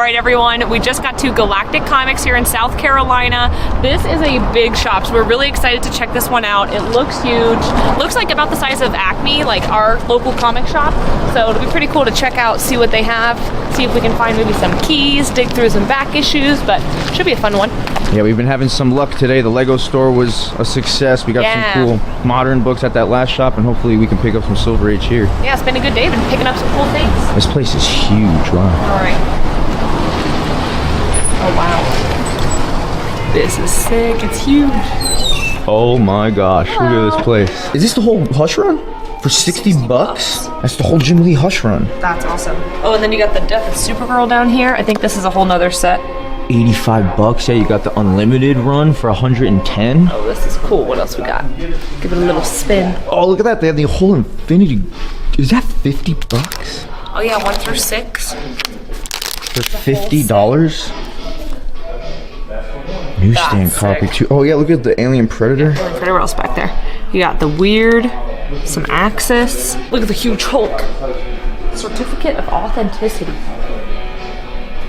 Alright everyone, we just got to Galactic Comics here in South Carolina. This is a big shop, so we're really excited to check this one out. It looks huge. Looks like about the size of Acme, like our local comic shop. So it'll be pretty cool to check out, see what they have, see if we can find maybe some keys, dig through some back issues, but should be a fun one. Yeah, we've been having some luck today. The Lego store was a success. We got some cool modern books at that last shop, and hopefully we can pick up some Silver Age here. Yeah, it's been a good day. Been picking up some cool things. This place is huge. Wow. Alright. Oh wow. This is sick. It's huge. Oh my gosh, look at this place. Is this the whole Hush Run? For 60 bucks? That's the whole Jim Lee Hush Run. That's awesome. Oh, and then you got the Death of Supergirl down here. I think this is a whole nother set. 85 bucks. Yeah, you got the Unlimited run for 110. Oh, this is cool. What else we got? Give it a little spin. Oh, look at that. They have the whole Infinity. Is that 50 bucks? Oh yeah, 1 through 6. For $50? Newsstand copy too. Oh yeah, look at the Alien Predator. Alien Predator, what else back there? You got the Weird, some Axis. Look at the huge Hulk. Certificate of Authenticity.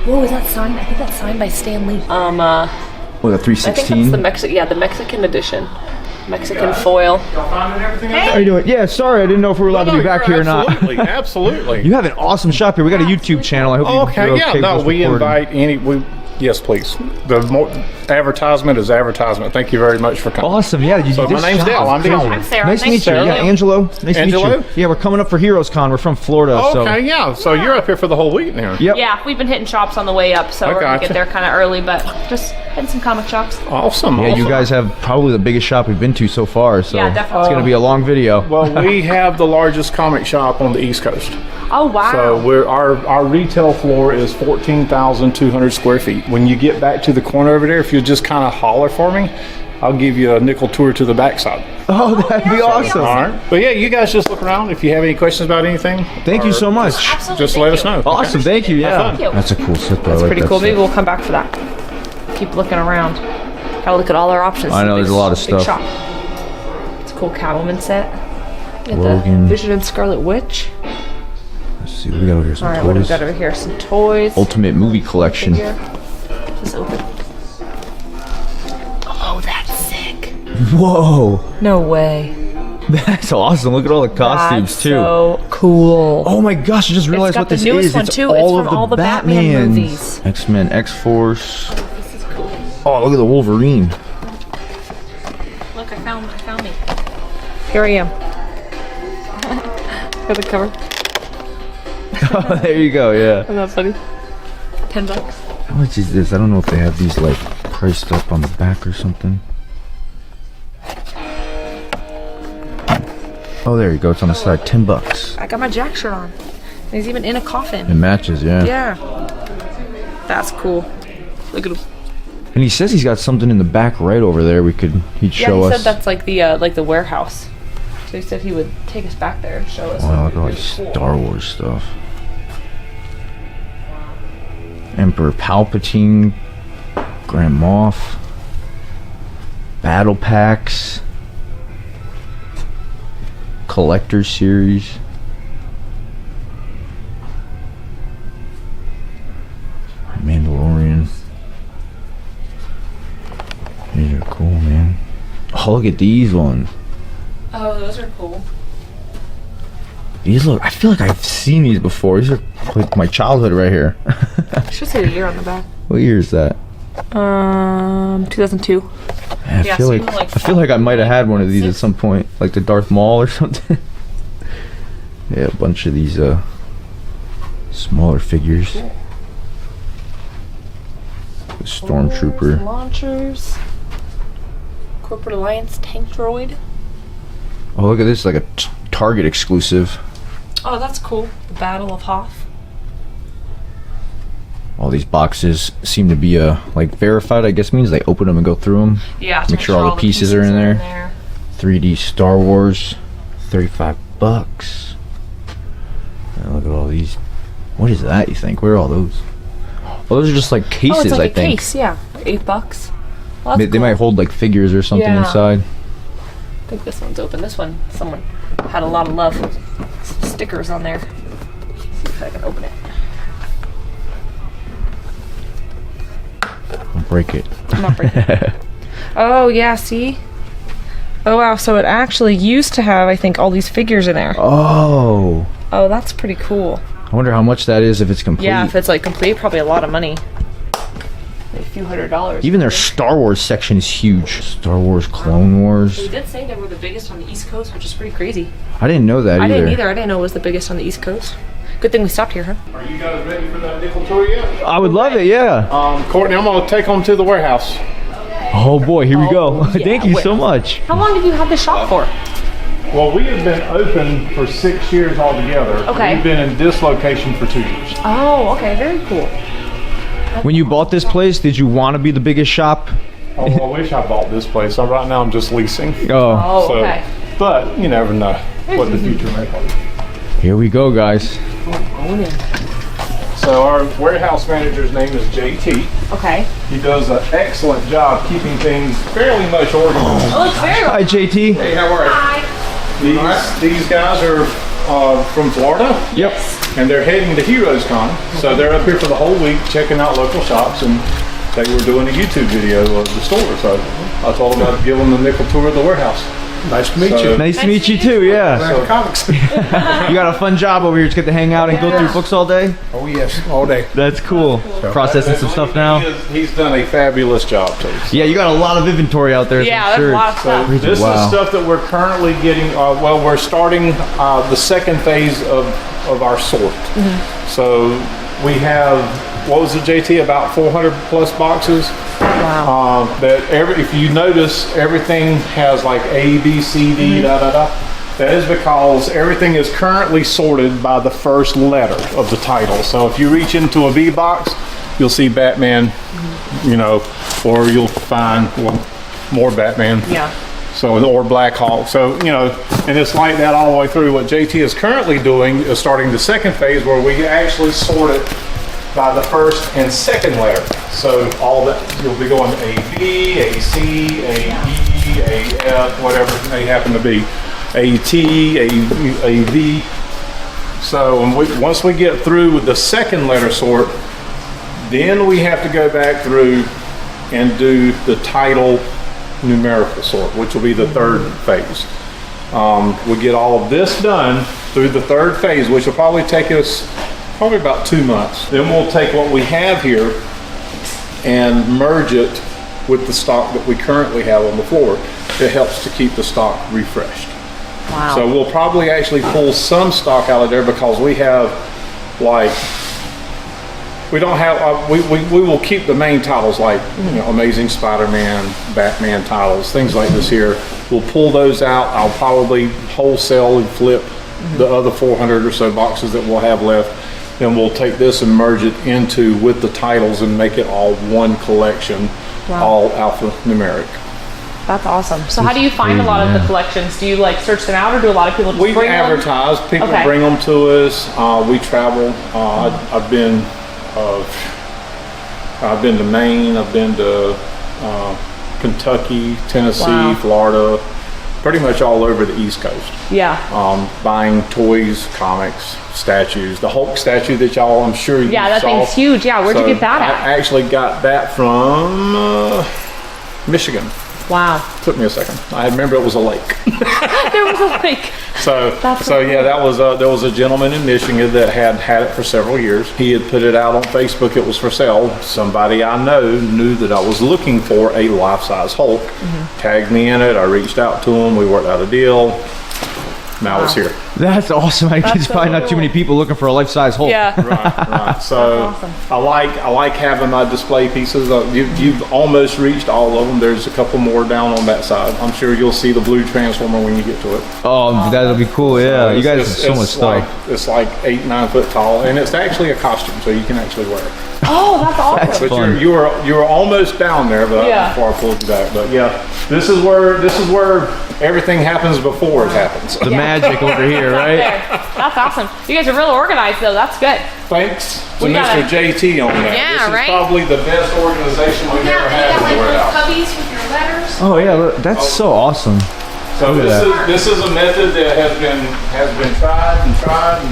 Whoa, is that signed? I think that's signed by Stan Lee. What, the 316? I think that's the Mexican edition. Mexican foil. How you doing? Yeah, sorry, I didn't know if we were allowed to be back here or not. Absolutely, absolutely. You have an awesome shop here. We got a YouTube channel. I hope Okay, yeah, no, we invite any. Yes, please. The more advertisement is advertisement. Thank you very much for coming. Awesome, yeah. So my name's Dale. I'm Dale. I'm Sarah. Nice to meet you. Yeah, Angelo. Nice to meet you. Yeah, we're coming up for Heroes Con. We're from Florida. Okay, yeah. So you're up here for the whole week now. Yep. Yeah, we've been hitting shops on the way up, so we're gonna get there kind of early, but just hitting some comic shops. Awesome. Yeah, awesome. you guys have probably the biggest shop we've been to so far, so yeah, definitely. it's gonna be a long video. Well, we have the largest comic shop on the East Coast. Oh wow. So our retail floor is 14,200 square feet. When you get back to the corner over there, if you just kind of holler for me, I'll give you a nickel tour to the backside. Oh, that'd be awesome. All right. But yeah, you guys just look around. If you have any questions about anything, thank you so much. Just let us know. Awesome, thank you. Yeah, Thank you. that's a cool set though. That's I like pretty that cool. set. Maybe we'll come back for that. Keep looking around. Gotta look at all our options. I know, there's a lot of big stuff. Shop. It's a cool Catwoman set. We got Logan. the Vision and Scarlet Witch. Let's see what we got over here. Some Alright, what do we toys. got over here? Some toys. Ultimate Movie Collection. Figure. Just open. Oh, that's sick. Whoa, No way. that's awesome. Look at all the costumes That's too. so cool. Oh my gosh, I just realized got what the this newest is. one, It's too. all It's of from all the the Batman Batmans. movies. X-Men, X-Force. This is cool. Oh, look at the Wolverine. Look, I found me. Here I am. For the cover. Oh, there you go, yeah. Isn't that funny? $10. How much is this? I don't know if they have these like priced up on the back or something. Oh, there you go. It's on the side. $10. I got my Jack shirt on. And he's even in a coffin. It matches, yeah. Yeah. That's cool. Look at him. And he says he's got something in the back right over there. He'd show Yeah, he us. said that's like the warehouse. So he said he would take us back there and show us. Wow, look at all Really this cool. Star Wars stuff. Emperor Palpatine, Grand Moff, Battle Packs, Collector Series. Mandalorian. These are cool, man. Oh, look at these ones. Oh, those are cool. These look, I feel like I've seen these before. These are like my childhood right here. Should say the year on the back. What year is that? 2002. I Yeah, feel so like you were, like, I feel like I might have had one of these at 6? some point, like the Darth Maul or something. Yeah, a bunch of these smaller figures. Cool. The Stormtrooper. Launchers. Corporate Alliance tank droid. Oh, look at this, like a Target exclusive. Oh, that's cool. The Battle of Hoth. All these boxes seem to be like verified. I guess means they open them and go through them. Yeah. to Make sure all the pieces are in there. 3D Star Wars, $35. And look at all these. What is that? You think? Where are all those? Oh, those are just like cases. Oh, it's like I a think. case. Yeah. $8. Well, They might hold like figures or something Yeah. inside. I think this one's open. This one, someone had a lot of love. Some stickers on there. See if I can open it. break it. I'm not breaking it. Oh, yeah, see? Oh, wow, so it actually used to have, I think, all these figures in there. Oh. Oh, that's pretty cool. I wonder how much that is if it's complete. Yeah, if it's like complete, probably a lot of money. A few $100s. Even their Star Wars section is huge. Star Wars, Clone Wars. They did say they were the biggest on the East Coast, which is pretty crazy. I didn't know that either. I didn't either. I didn't know it was the biggest on the East Coast. Good thing we stopped here, huh? Are you guys ready for that nickel tour yet? I would love it, yeah. Courtney, I'm going to take them to the warehouse. Oh boy, here we go. yeah, Thank you so much. How long have you had this shop for? Well, we have been open for 6 years altogether. Okay. We've been in this location for 2 years. Oh, okay, very cool. When you bought this place, did you want to be the biggest shop? Oh, I wish I bought this place. So right now I'm just leasing. Oh, Oh, So, okay. but you never know what the future may hold. here we go, guys. So our warehouse manager's name is JT. Okay. He does an excellent job keeping things fairly much organized. Oh, it's very Hi, JT. Hey, how are you? Hi. These guys are from Florida. Yep. And they're heading to Heroes Con. So they're up here for the whole week checking out local shops, and they were doing a YouTube video of the store. So I told them I'd give them the nickel tour of the warehouse. Nice to meet So- you. Nice to meet you too, yeah. So- Comics. You got a fun job over here. Just get to hang out and go through books all day. Oh yes, all day. That's cool. Processing some stuff now. He's done a fabulous job too. Yeah, you got a lot of inventory out there. Yeah, so I'm that's sure a lot of it's- stuff. This Wow. is stuff that we're currently getting. Well, we're starting the second phase of our sort. So we have, what was it, JT? About 400 plus boxes. Wow. If you notice, everything has like A, B, C, D, da da da. That is because everything is currently sorted by the first letter of the title. So if you reach into a B box, you'll see Batman, you know, or you'll find more Batman. Yeah. So, or Black Hawk. So, you know, and it's like that all the way through. What JT is currently doing is starting the second phase where we actually sort it by the first and second letter. So all that, you'll be going A B, A C, A E, A F, whatever they happen to be. A T, A V. So once we get through with the second letter sort, then we have to go back through and do the title numerical sort, which will be the third phase. We get all of this done through the third phase, which will probably take us probably about 2 months. Then we'll take what we have here and merge it with the stock that we currently have on the floor. It helps to keep the stock refreshed. Wow. So we'll probably actually pull some stock out of there because we have like, we don't have, we will keep the main titles like, you know, Amazing Spider-Man, Batman titles, things like this here. We'll pull those out. I'll probably wholesale and flip the other 400 or so boxes that we'll have left. Then we'll take this and merge it into with the titles and make it all one collection, all alphanumeric. That's awesome. So how do you find a lot of the collections? Do you like search them out, or do a lot of people just We bring them? advertise. People Okay. bring them to us. We travel. I've been to Maine. I've been to Kentucky, Tennessee, Wow. Florida, pretty much all over the East Coast. Yeah. Buying toys, comics, statues. The Hulk statue that y'all, I'm sure you Yeah, that saw. thing's huge. Yeah, where'd you So get that at? I actually got that from Michigan. Wow. Took me a second. I remember it was a lake. There was a lake. So That's yeah, that was there was a gentleman in Michigan that had it for several years. He had put it out on Facebook. It was for sale. Somebody I know knew that I was looking for a life-size Hulk. Tagged me in it. I reached out to him. We worked out a deal. Now it's here. That's awesome. I think it's so probably not too many people looking for a life-size Hulk. Yeah. Right. So awesome. I like having my display pieces. You've almost reached all of them. There's a couple more down on that side. I'm sure you'll see the blue Transformer when you get to it. Oh, that'll be cool. Yeah, you guys have It's- so much it's stuff. It's like 8-9 foot tall, and it's actually a costume, so you can actually wear it. Oh, that's awesome. That's But fun. you were almost down there, but Yeah. before I pulled you back. But yeah, this is where everything happens before it happens. The magic over here, right? There. That's awesome. You guys are real organized, though. That's good. Thanks to We gotta- Mr. JT on that. Yeah, this is right? probably the best organization we've ever had in the warehouse. cubbies with your letters. Oh yeah, look, that's so awesome. So Look at this is a method that has been tried and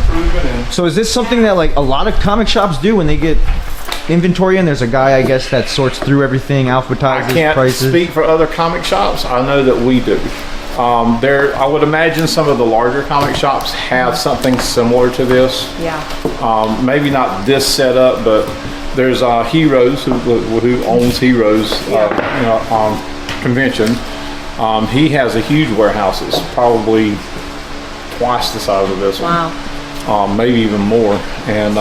proven, and So is this something that like a lot of comic shops do when they get inventory in? There's a guy, I guess, that sorts through everything, alphabetizes I can't prices. speak for other comic shops. I know that we do. I would imagine some of the larger comic shops have something similar to this. Yeah. Maybe not this setup, but there's Heroes who owns Heroes convention. He has a huge warehouse. It's probably twice the size of this one. Wow. Maybe even more. And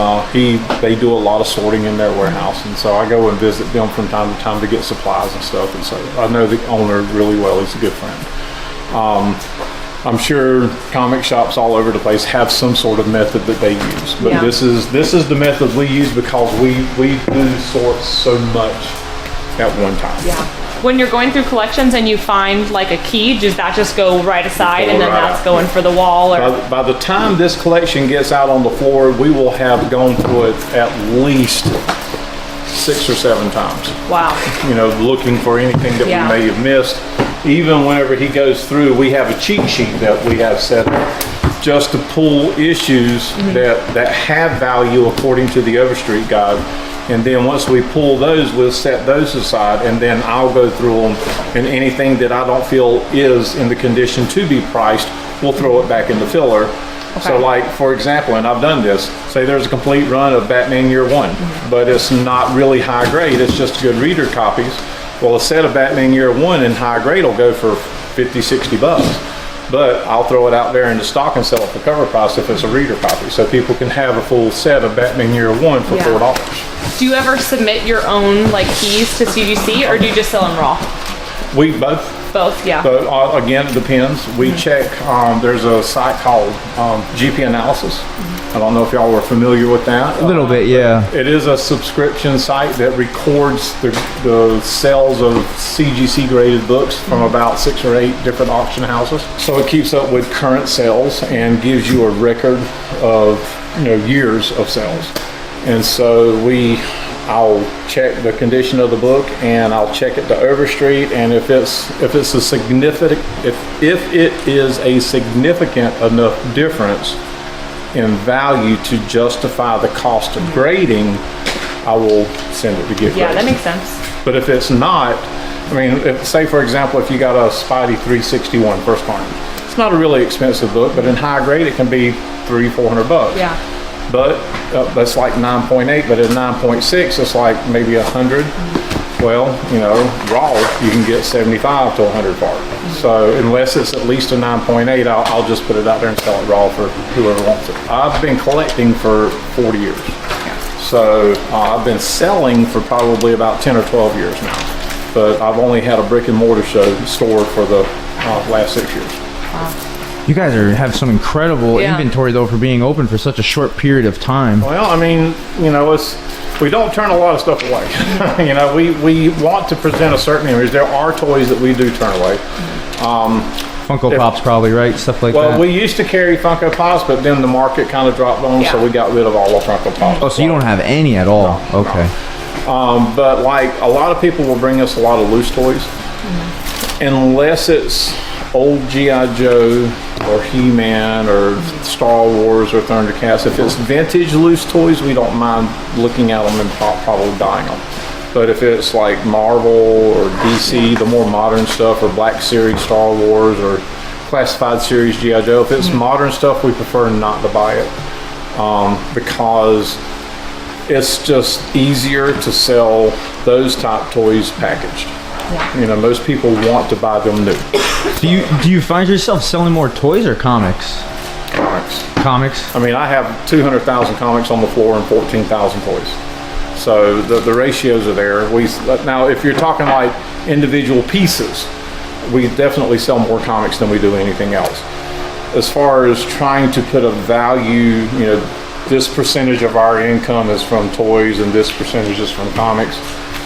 they do a lot of sorting in their warehouse, and so I go and visit them from time to time to get supplies and stuff. And so I know the owner really well. He's a good friend. I'm sure comic shops all over the place have some sort of method that they use, but this is the method we use because we do sort so much at one time. Yeah. When you're going through collections and you find like a key, does that just go right aside and then that's going for the wall? Or by the time this collection gets out on the floor, we will have gone through it at least 6 or 7 times. Wow. Looking for anything that we may have missed. Even whenever he goes through, we have a cheat sheet that we have set up just to pull issues that have value according to the Overstreet Guide. And then once we pull those, we'll set those aside, and then I'll go through them, and anything that I don't feel is in the condition to be priced, we'll throw it back in the filler. Okay. So like, for example, and I've done this, say there's a complete run of Batman Year One, but it's not really high grade, it's just good reader copies. Well, a set of Batman Year One in high grade will go for $50-$60, but I'll throw it out there in the stock and sell it for cover price if it's a reader copy, so people can have a full set of Batman Year One for $4. Do you ever submit your own like keys to CGC, or do you just sell them raw? We both. Both, yeah. But again, it depends. We check. There's a site called GP Analysis. I don't know if y'all were familiar with that. A little bit, yeah. It is a subscription site that records the sales of CGC graded books from about 6 or 8 different auction houses. So it keeps up with current sales and gives you a record of years of sales. And so I'll check the condition of the book, and I'll check it to Overstreet, and if it is a significant enough difference in value to justify the cost of grading, I will send it to get graded. Yeah, that makes sense. But if it's not, say for example, if you got a Spidey 361 First Carnage, it's not a really expensive book, but in high grade it can be $300-$400. Yeah. But that's like 9.8, but at 9.6 it's like maybe 100. Well, raw you can get 75 to 100 for it. So unless it's at least a 9.8, I'll just put it out there and sell it raw for whoever wants it. I've been collecting for 40 years. So I've been selling for probably about 10 or 12 years now. But I've only had a brick and mortar store for the last 6 years. Wow. You guys have some incredible inventory, though, for being open for such a short period of time. Well, we don't turn a lot of stuff away. We want to present a certain image. There are toys that we do turn away. Funko Pops, probably, right? Stuff like that. Well, we used to carry Funko Pops, but then the market kind of dropped on, so we got rid of all the Funko Pops. Oh, so you don't have any at all? No, okay. No. But like a lot of people will bring us a lot of loose toys, unless it's old G.I. Joe or He-Man or Star Wars or Thundercats. If it's vintage loose toys, we don't mind looking at them and probably buying them. But if it's like Marvel or DC, the more modern stuff, or Black Series Star Wars or Classified Series G.I. Joe, if it's modern stuff, we prefer not to buy it because it's just easier to sell those type toys packaged. Yeah. Most people want to buy them new. Do you find yourself selling more toys or comics? Comics? I have 200,000 comics on the floor and 14,000 toys. So the ratios are there. Now, if you're talking like individual pieces, we definitely sell more comics than we do anything else. As far as trying to put a value, this percentage of our income is from toys and this percentage is from comics,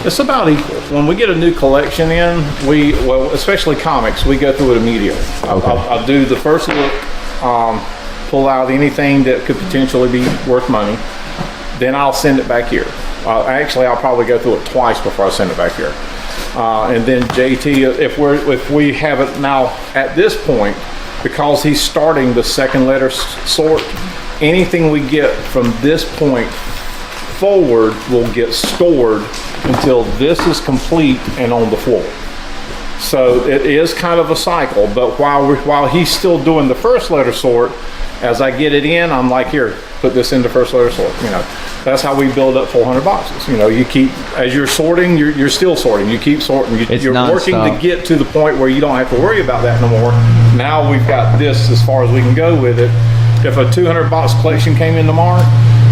it's about equal. When we get a new collection in, especially comics, we go through it immediately. Okay. I'll do the first look, pull out anything that could potentially be worth money, then I'll send it back here. I'll probably go through it twice before I send it back here. And then JT, if we have it now at this point, because he's starting the second letter sort, anything we get from this point forward will get stored until this is complete and on the floor. So it is kind of a cycle, but while he's still doing the first letter sort, as I get it in, I'm like, here, put this into first letter sort. You know, that's how we build up 400 boxes. You know, you keep, as you're sorting, you're still sorting. You keep sorting. You're working to get to the point where you don't have to worry about that no more. Now we've got this as far as we can go with it. If a 200 box collection came in tomorrow,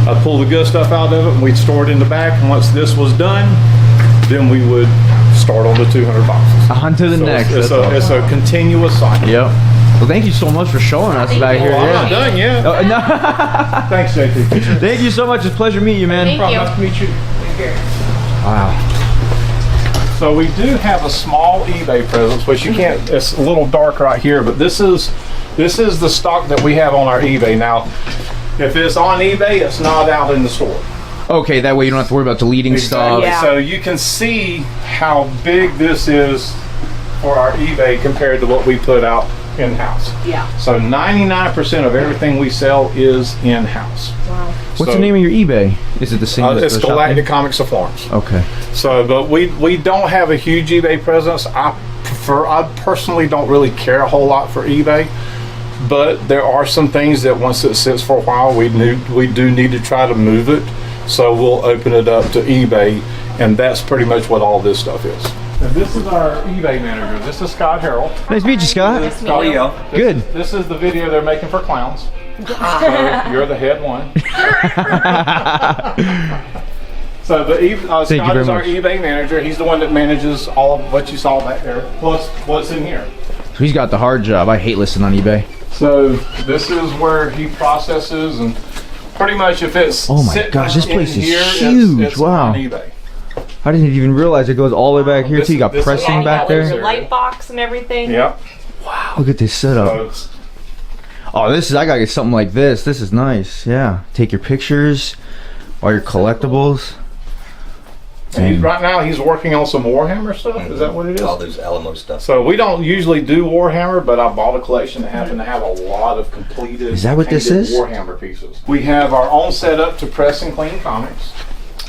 I'd pull the good stuff out of it and we'd store it in the back. And once this was done, then we would start on the 200 boxes. On to the next. It's a continuous cycle. Yep. Well, thank you so much for showing us back here. I'm not done yet. Oh, no. Thanks, JT. Thank you so much. It's a pleasure meeting you, man. Thank you. Nice to meet you. Wow. So we do have a small eBay presence, which you can't. It's a little dark right here, but this is the stock that we have on our eBay. Now, if it's on eBay, it's not out in the store. Okay, that way you don't have to worry about deleting stuff. Yeah. So you can see how big this is for our eBay compared to what we put out in-house. Yeah. So 99% of everything we sell is in-house. Wow. What's the name of your eBay? Is it the same as It's the shop Galactic name? Comics of Florence. Okay. So, but we don't have a huge eBay presence. I personally don't really care a whole lot for eBay, but there are some things that once it sits for a while, we do need to try to move it. So we'll open it up to eBay, and that's pretty much what all this stuff is. And this is our eBay manager. This is Scott Harrell. Nice to meet you, Scott. How are you? Good. This is the video they're making for clowns. So you're the head one. So Scott is our eBay manager. He's the one that manages all of what you saw back there, plus what's in here. So he's got the hard job. I hate listing on eBay. So this is where he processes, and pretty much if it's Oh my gosh, this place is here, huge. It's Wow. on eBay. I didn't even realize it goes all the way back here too. You got This is pressing all back the way there. The light box and everything. Yep. Wow, look at this setup. So Oh, I gotta get something like this. This is nice. Yeah. Take your pictures, all your collectibles. right now he's working on some Warhammer stuff. Is that what it is? All those Alamo stuff. So we don't usually do Warhammer, but I bought a collection that happened to have a lot of completed. Is that what this painted is? Warhammer pieces. We have our own setup to press and clean comics.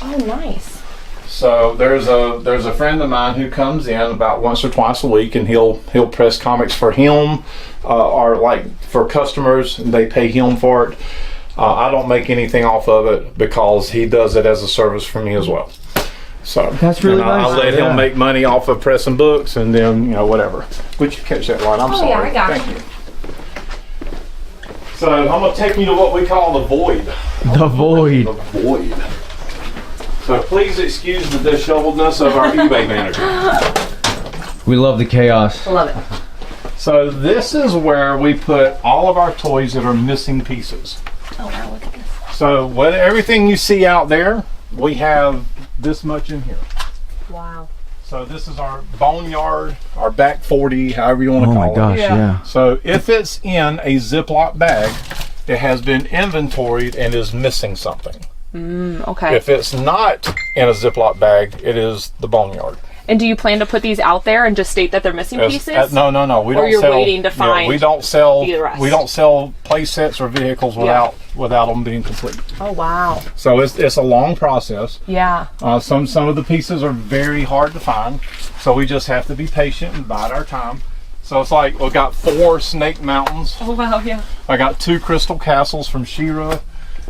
Oh, nice. So there's a friend of mine who comes in about once or twice a week, and he'll press comics for him, or like for customers, and they pay him for it. I don't make anything off of it because he does it as a service for me as well. So That's really I'll nice. let Yeah. him make money off of pressing books, and then whatever. Would you catch that line? I'm sorry. yeah, I got Thank you. So I'm gonna take you to what we call the void. The void. The void. So please excuse the disheveledness of our eBay manager. We love the chaos. I love it. So this is where we put all of our toys that are missing pieces. Oh, wow, look at this. So everything you see out there, we have this much in here. Wow. So this is our boneyard, our back 40, however you want to Oh call my gosh, it. yeah. So if it's in a Ziploc bag, it has been inventoried and is missing something. Okay. If it's not in a Ziploc bag, it is the boneyard. And do you plan to put these out there and just state that they're missing pieces? No. We don't you're sell. waiting to find we don't sell. the rest. We don't sell play sets or vehicles without them being complete. Oh, wow. So it's a long process. Yeah. Some of the pieces are very hard to find, so we just have to be patient and bide our time. So it's like we've got 4 Snake Mountains. Oh, wow, yeah. I got 2 Crystal Castles from She-Ra.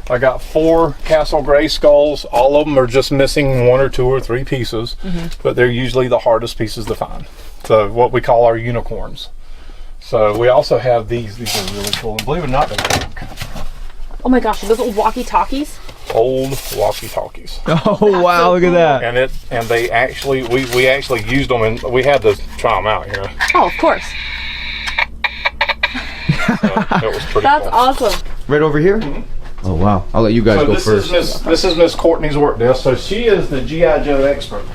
I got 4 Castle Gray Skulls. All of them are just missing 1 or 2 or 3 pieces, but they're usually the hardest pieces to find. So what we call our unicorns. So we also have these. These are really cool. And believe it or not, they're Oh, my gosh. Those old walkie-talkies? old walkie-talkies. Oh wow, look at that. And they actually, we actually used them, and we had to try them out, Oh, of course. So it was pretty That's cool. awesome. Right over here? Oh wow. I'll let you guys So go this first. is Miss Courtney's work desk. So she is the G.I. Joe expert.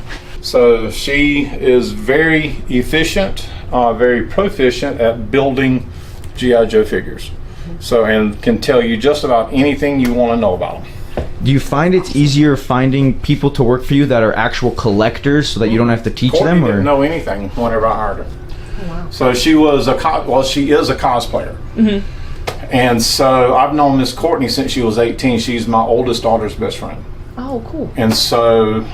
So she is very efficient, very proficient at building G.I. Joe figures. So, and can tell you just about anything you want to know about them. Do you find it's easier finding people to work for you that are actual collectors so that you don't have to teach Courtney them? didn't Or know anything whenever I hired her. So she was she is a cosplayer. And so I've known Miss Courtney since she was 18. She's my oldest daughter's best friend. Oh, Oh, cool. And so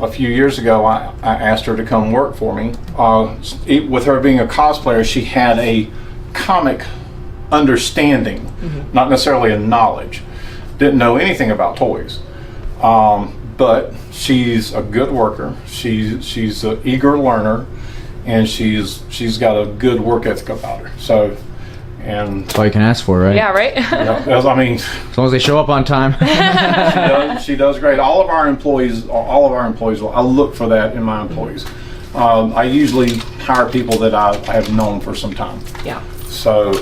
a few years ago, I asked her to come work for me. With her being a cosplayer, she had a comic understanding, not necessarily a knowledge. Didn't know anything about toys. But she's a good worker. She's an eager learner, and she's got a good work ethic about her. So, and That's all you can ask for, right? Yeah, right? I mean, As long as they show up on time. she does great. All of our employees. I look for that in my employees. I usually hire people that I have known for some time. Yeah. So,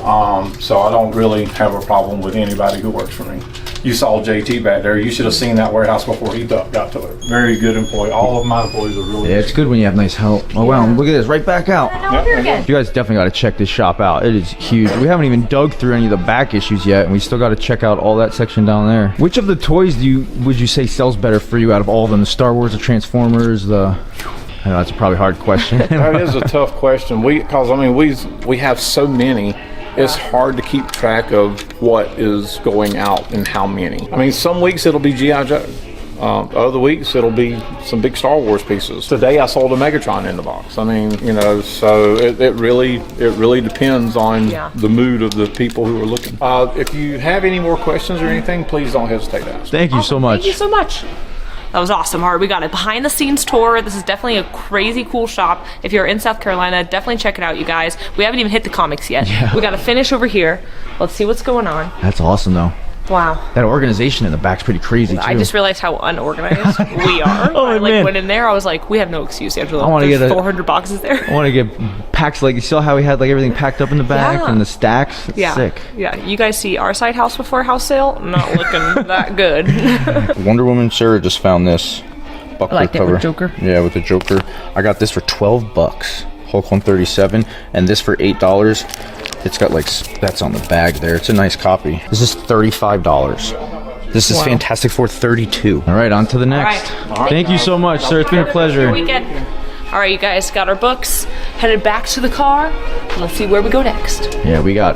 so I don't really have a problem with anybody who works for me. You saw JT back there. You should have seen that warehouse before he got to it. Very good employee. All of my employees are really Yeah, it's good when you have nice help. Oh wow, look at this, right back out. Now we're here again. You guys definitely got to check this shop out. It is huge. We haven't even dug through any of the back issues yet, and we still got to check out all that section down there. Which of the toys would you say sells better for you out of all of them? The Star Wars, the Transformers, I know that's a probably hard question. That is a tough question. Because we have so many. It's hard to keep track of what is going out and how many. I mean, some weeks it'll be G.I. Joe. Other weeks it'll be some big Star Wars pieces. Today I sold a Megatron in the box. I mean, so it really depends on the mood of the people who are looking. If you have any more questions or anything, please don't hesitate to ask. Thank you so much. Thank you so much. That was awesome. All right, we got a behind the scenes tour. This is definitely a crazy cool shop. If you're in South Carolina, definitely check it out, you guys. We haven't even hit the comics yet. Yeah. We got to finish over here. Let's see what's going on. That's awesome though. Wow. That organization in the back's pretty crazy too. I just realized how unorganized we are. Oh, I man. went in there, I was like, we have no excuse, Angela. I wanna There's get 400 boxes there. I want to get packs like you saw how we had like everything packed up in the back Yeah. and the stacks. It's Yeah. sick. Yeah. You guys see our side house before house sale? Not looking that good. Wonder Woman Sarah just found this buckler I like that with cover. Joker. Yeah, with the Joker. I got this for $12. Hulk 137, and this for $8. It's got like that's on the bag there. It's a nice copy. This is $35. This is Fantastic Four 32. All right, on to the next. All right. Thank you so much, sir. It's been a pleasure. Weekend. All right, you guys got our books. Headed back to the car. Let's see where we go next. Yeah, we got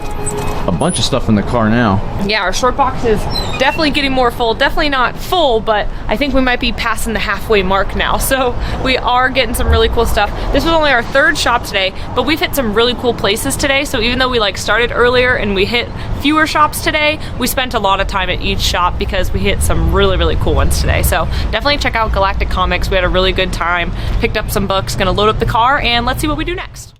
a bunch of stuff in the car now. Yeah, our short box is definitely getting more full. Definitely not full, but I think we might be passing the halfway mark now. So we are getting some really cool stuff. This was only our third shop today, but we've hit some really cool places today. So even though we started earlier and we hit fewer shops today, we spent a lot of time at each shop because we hit some really, really cool ones today. So definitely check out Galactic Comics. We had a really good time. Picked up some books, gonna load up the car, and let's see what we do next.